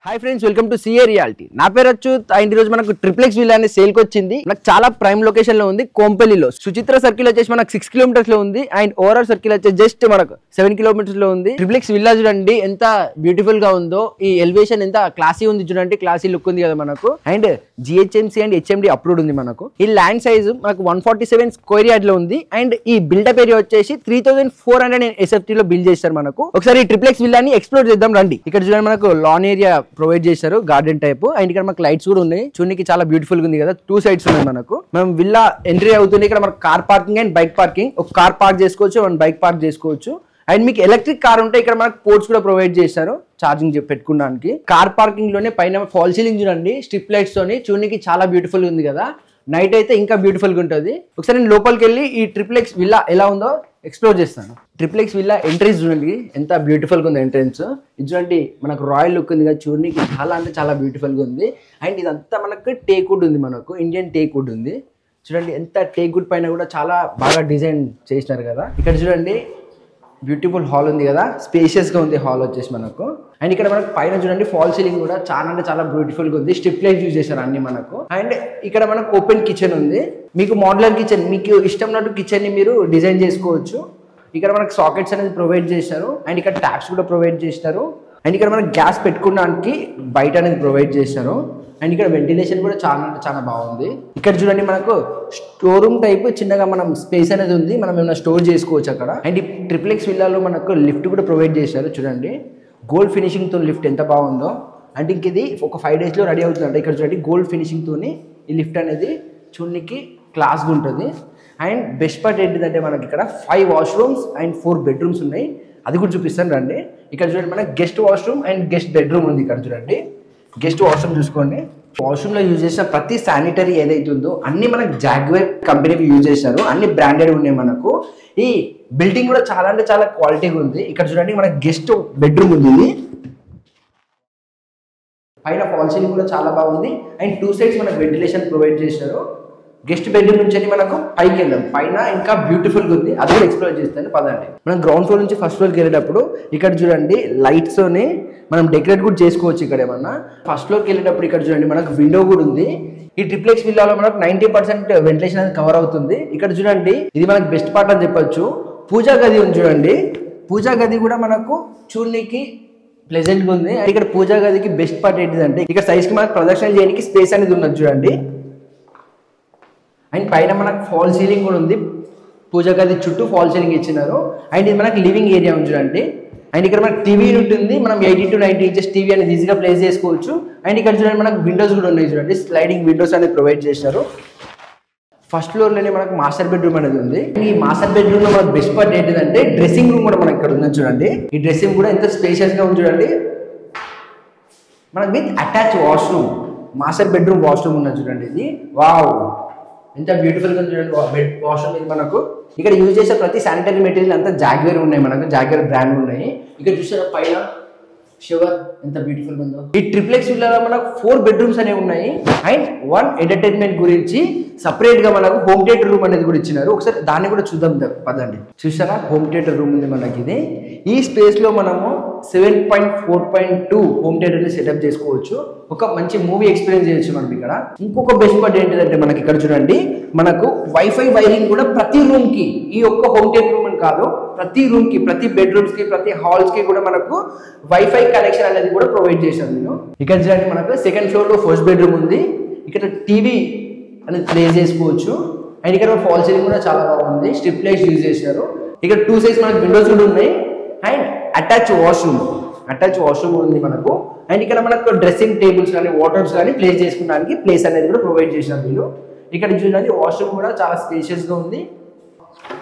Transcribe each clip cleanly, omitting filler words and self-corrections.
Hi friends, welcome to CA reality. నా పేరు Achyut. And ఈరోజు మనకు ట్రిప్లెక్స్ విల్లా అనే సేల్ కి వచ్చింది. మనకు చాలా ప్రైమ్ లొకేషన్ లో ఉంది, కోంపల్లిలో. సుచిత్ర సర్కిల్ వచ్చేసి మనకు 6 కిలోమీటర్స్ లో ఉంది. అండ్ ఓవరాల్ సర్కిల్ వచ్చేసి జస్ట్ మనకు 7 కిలోమీటర్స్ లో ఉంది. ట్రిప్లెక్స్ విల్లా చూడండి ఎంత బ్యూటిఫుల్ గా ఉందో. ఈ ఎలివేషన్ ఎంత క్లాసీ ఉంది చూడండి, క్లాసీ లుక్ ఉంది కదా మనకు. And GHMC and HMD approved ఉంది మనకు. ఈ ల్యాండ్ సైజ్ మనకు 147 స్క్వేర్ యార్డ్ లో ఉంది. అండ్ ఈ బిల్డప్ ఏరియా వచ్చేసి 3400 SFT లో బిల్డ్ చేస్తారు మనకు. ఒకసారి ఈ ట్రిప్లెక్స్ విల్లాని ఎక్స్ప్లోర్ చేద్దాం రండి. ఇక్కడ చూడండి మనకు లాన్ ఏరియా ప్రొవైడ్ చేశారు, గార్డెన్ టైప్. అండ్ ఇక్కడ మనకు లైట్స్ కూడా ఉన్నాయి, చూడడానికి చాలా బ్యూటిఫుల్ గా ఉంది కదా. 2 సైడ్స్ ఉన్నాయి మనకు. మనం విల్లా ఎంట్రీ అవుతుంది. ఇక్కడ మనకు car parking and bike parking. ఒక కార్ పార్క్ చేసుకోవచ్చు, వన్ బైక్ పార్క్ చేసుకోవచ్చు. అండ్ మీకు ఎలక్ట్రిక్ కార్ ఉంటే ఇక్కడ మనకు పోర్ట్స్ కూడా ప్రొవైడ్ చేశారు ఛార్జింగ్ పెట్టుకోవడానికి. కార్ పార్కింగ్ లోనే పైన ఫాల్ సీలింగ్ చూడండి, స్ట్రిప్ లైట్స్ తోని, చూడడానికి చాలా బ్యూటిఫుల్ ఉంది కదా. నైట్ అయితే ఇంకా బ్యూటిఫుల్ గా ఉంటుంది. ఒకసారి నేను లోపలికి వెళ్ళి ఈ ట్రిప్లెక్స్ విల్లా ఎలా ఉందో ఎక్స్ప్లోర్ చేస్తాను. ట్రిప్లెక్స్ విల్లా ఎంట్రెన్స్ చూడండి ఎంత బ్యూటిఫుల్ గా ఉంది. ఎంట్రెన్స్ ఇది చూడండి, మనకు రాయల్ లుక్ ఉంది కదా, చూడడానికి చాలా అంటే చాలా బ్యూటిఫుల్ గా ఉంది. అండ్ ఇదంతా మనకు టేక్ వుడ్ ఉంది, మనకు ఇండియన్ టేక్ వుడ్ ఉంది. చూడండి ఎంత టేక్ వుడ్ పైన కూడా చాలా బాగా డిజైన్ చేసినారు కదా. ఇక్కడ చూడండి బ్యూటిఫుల్ హాల్ ఉంది కదా, స్పేషియస్ గా ఉంది హాల్ వచ్చేసి మనకు. అండ్ ఇక్కడ మనకు పైన చూడండి ఫాల్ సీలింగ్ కూడా చాలా అంటే చాలా బ్యూటిఫుల్ గా ఉంది. స్ట్రిప్ లైట్ యూజ్ చేశారు అన్ని మనకు. అండ్ ఇక్కడ మనకు ఓపెన్ కిచెన్ ఉంది. మీకు మోడ్యులర్ కిచెన్, మీకు ఇష్టం ఉన్నట్టు కిచెన్ ని మీరు డిజైన్ చేసుకోవచ్చు. ఇక్కడ మనకు సాకెట్స్ అనేది ప్రొవైడ్ చేశారు. అండ్ ఇక్కడ ట్యాప్స్ కూడా ప్రొవైడ్ చేస్తారు. అండ్ ఇక్కడ మనకు గ్యాస్ పెట్టుకోవడానికి బయట అనేది ప్రొవైడ్ చేశారు. అండ్ ఇక్కడ వెంటిలేషన్ కూడా చాలా అంటే చాలా బాగుంది. ఇక్కడ చూడండి మనకు స్టోర్ రూమ్ టైప్ చిన్నగా మనం స్పేస్ అనేది ఉంది, మనం ఏమైనా స్టోర్ చేసుకోవచ్చు అక్కడ. అండ్ ఈ ట్రిప్లెక్స్ విల్లాలో మనకు లిఫ్ట్ కూడా ప్రొవైడ్ చేశారు. చూడండి గోల్డ్ ఫినిషింగ్ తో లిఫ్ట్ ఎంత బాగుందో. అంటే ఇంక ఇది ఒక 5 days లో రెడీ అవుతుంది. ఇక్కడ చూడండి గోల్డ్ ఫినిషింగ్ తోని ఈ లిఫ్ట్ అనేది చూడడానికి క్లాస్గా ఉంటుంది. అండ్ బెస్ట్ పార్ట్ ఏంటిదంటే మనకి ఇక్కడ 5 వాష్రూమ్స్ అండ్ 4 బెడ్రూమ్స్ ఉన్నాయి. అది కూడా చూపిస్తాను రండి. ఇక్కడ చూడండి మనకి guest washroom and guest bedroom ఉంది. ఇక్కడ చూడండి గెస్ట్ వాష్రూమ్ చూసుకోండి. వాష్రూమ్ లో యూజ్ చేసిన ప్రతి శానిటరీ ఏదైతే ఉందో అన్ని మనకు జాగ్వేర్ కంపెనీకి యూజ్ చేశారు, అన్ని బ్రాండెడ్ ఉన్నాయి మనకు. ఈ బిల్డింగ్ కూడా చాలా అంటే చాలా క్వాలిటీగా ఉంది. ఇక్కడ చూడండి మనకి గెస్ట్ బెడ్రూమ్ ఉంది. ఇది పైన ఫాల్ సీలింగ్ కూడా చాలా బాగుంది. అండ్ 2 sides మనకు వెంటిలేషన్ ప్రొవైడ్ చేశారు. గెస్ట్ బెడ్రూమ్ నుంచి మనకు పైకి వెళ్దాం. పైన ఇంకా బ్యూటిఫుల్ గా ఉంది, అది కూడా ఎక్స్ప్లోర్ చేస్తాను పదండి. మనం గ్రౌండ్ ఫ్లోర్ నుంచి ఫస్ట్ ఫ్లోర్కి వెళ్ళేటప్పుడు ఇక్కడ చూడండి లైట్స్ తోని మనం డెకరేట్ కూడా చేసుకోవచ్చు. ఇక్కడ ఏమన్నా ఫస్ట్ ఫ్లోర్కి వెళ్ళేటప్పుడు ఇక్కడ చూడండి మనకు విండో కూడా ఉంది. ఈ ట్రిప్లెక్స్ విల్లాలో మనకు 90% వెంటిలేషన్ అనేది కవర్ అవుతుంది. ఇక్కడ చూడండి ఇది మనకు బెస్ట్ పార్ట్ అని చెప్పొచ్చు. పూజా గది ఉంది చూడండి. పూజా గది కూడా మనకు చూడడానికి ప్లెజెంట్ గా ఉంది. ఇక్కడ పూజా గదికి బెస్ట్ పార్ట్ ఏంటిదంటే ఇక్కడ సైజ్ కి మనకు ప్రదక్షిణ చేయడానికి స్పేస్ అనేది ఉన్నది చూడండి. అండ్ పైన మనకు ఫాల్ సీలింగ్ కూడా ఉంది. పూజా గది చుట్టూ ఫాల్ సీలింగ్ ఇచ్చినారు. అండ్ ఇది మనకు లివింగ్ ఏరియా ఉంది చూడండి. అండ్ ఇక్కడ మనకు టీవీ ఉంటుంది, మనం 80 to 90 inches టీవీ అనేది ఈజీగా ప్లేస్ చేసుకోవచ్చు. అండ్ ఇక్కడ చూడండి మనకు విండోస్ కూడా ఉన్నాయి చూడండి, స్లైడింగ్ విండోస్ అనేది ప్రొవైడ్ చేశారు. ఫస్ట్ ఫ్లోర్ లోనే మనకు మాస్టర్ బెడ్రూమ్ అనేది ఉంది. ఈ మాస్టర్ బెడ్రూమ్ లో మనకు బెస్ట్ పార్ట్ ఏంటిదంటే డ్రెస్సింగ్ రూమ్ కూడా మనకి ఇక్కడ ఉంది చూడండి. ఈ డ్రెస్సింగ్ కూడా ఎంత స్పేషియస్ గా ఉంది చూడండి. మనకు with attach washroom, master bedroom washroom ఉన్నది చూడండి. ఇది వావ్ ఎంత బ్యూటిఫుల్ గా చూడండి. బెడ్ వాష్రూమ్ ఇది మనకు. ఇక్కడ యూజ్ చేసే ప్రతి శానిటరీ మెటీరియల్ అంతా జాగ్వేర్ ఉన్నాయి, మనకు జాగ్వేర్ బ్రాండ్ ఉన్నాయి. ఇక్కడ చూసారా పైన షవర్ ఎంత బ్యూటిఫుల్ ఉందో. ఈ ట్రిప్లెక్స్ విల్లాలో మనకు 4 bedrooms అనేవి ఉన్నాయి. అండ్ 1 ఎంటర్టైన్మెంట్ గురించి సపరేట్ గా మనకు హోమ్ థియేటర్ రూమ్ అనేది కూడా ఇచ్చినారు. ఒకసారి దాన్ని కూడా చూద్దాం పదండి. చూసారా హోమ్ థియేటర్ రూమ్ ఉంది మనకి. ఇది ఈ స్పేస్ లో మనము 7.4.2 హోమ్ థియేటర్ ని సెటప్ చేసుకోవచ్చు. ఒక మంచి మూవీ ఎక్స్పీరియన్స్ చేయొచ్చు మనం ఇక్కడ. ఇంకొక బెస్ట్ పార్ట్ ఏంటిదంటే మనకి ఇక్కడ చూడండి మనకు వైఫై వైరింగ్ కూడా ప్రతి రూమ్ కి, ఈ ఒక్క హోమ్ థియేటర్ రూమ్ అని కాదు, ప్రతి రూమ్ కి, ప్రతి బెడ్రూమ్స్ కి, ప్రతి హాల్స్ కి కూడా మనకు వైఫై కనెక్షన్ అనేది కూడా ప్రొవైడ్ చేశాను నేను. ఇక్కడ చూడండి మనకు 2nd floor లో ఫస్ట్ బెడ్రూమ్ ఉంది. ఇక్కడ టీవీ అనేది ప్లేస్ చేసుకోవచ్చు. అండ్ ఇక్కడ ఫాల్ సీలింగ్ కూడా చాలా బాగుంది, స్ట్రిప్ లైట్స్ యూజ్ చేశారు. ఇక్కడ 2 sides మనకు విండోస్ కూడా ఉన్నాయి. అండ్ అటాచ్ వాష్రూమ్ ఉంది మనకు. అండ్ ఇక్కడ మనకు డ్రెస్సింగ్ టేబుల్స్ కానీ వాటర్స్ కానీ ప్లేస్ చేసుకోవడానికి ప్లేస్ అనేది కూడా ప్రొవైడ్ చేశారు వీళ్ళు. ఇక్కడ చూడండి వాష్రూమ్ కూడా చాలా స్పేషియస్ గా ఉంది.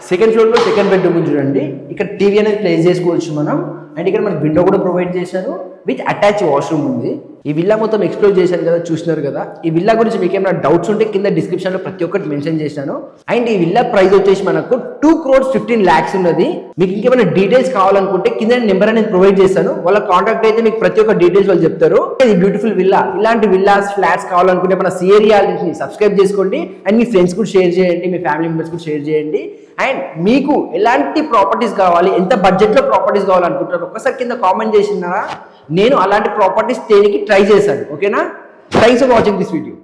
2nd floor లో 2nd bedroom చూడండి. ఇక్కడ టీవీ అనేది ప్లేస్ చేసుకోవచ్చు మనం. అండ్ ఇక్కడ మనకు విండో కూడా ప్రొవైడ్ చేశారు విత్ అటాచ్ వాష్రూమ్ ఉంది. ఈ విల్లా మొత్తం ఎక్స్ప్లోర్ చేశాను కదా, చూసినారు కదా. ఈ విల్లా గురించి మీకు ఏమైనా డౌట్స్ ఉంటే కింద డిస్క్రిప్షన్ లో ప్రతి ఒక్కటి మెన్షన్ చేశాను. అండ్ ఈ విల్లా ప్రైస్ వచ్చేసి మనకు 2,15 lakhs ఉన్నది. మీకు ఇంకేమైనా డీటెయిల్స్ కావాలనుకుంటే కింద నెంబర్ అనేది ప్రొవైడ్ చేస్తాను, వాళ్ళ కాంటాక్ట్ అయితే మీకు ప్రతి ఒక్క డీటెయిల్స్ వాళ్ళు చెప్తారు. ఇది బ్యూటిఫుల్ విల్లా. ఇలాంటి విల్లాస్ ఫ్లాట్స్ కావాలనుకుంటే మన సిఏ రియాలిటీని సబ్స్క్రైబ్ చేసుకోండి. అండ్ మీ ఫ్రెండ్స్ కూడా షేర్ చేయండి, మీ ఫ్యామిలీ మెంబర్స్ కూడా షేర్ చేయండి. అండ్ మీకు ఎలాంటి ప్రాపర్టీస్ కావాలి, ఎంత బడ్జెట్ లో ప్రాపర్టీస్ కావాలనుకుంటారు ఒక్కసారి కింద కామెంట్ చేసినారా, నేను అలాంటి ప్రాపర్టీస్ తేనికి ట్రై చేశాడు. ఓకేనా? Thanks for watching this video.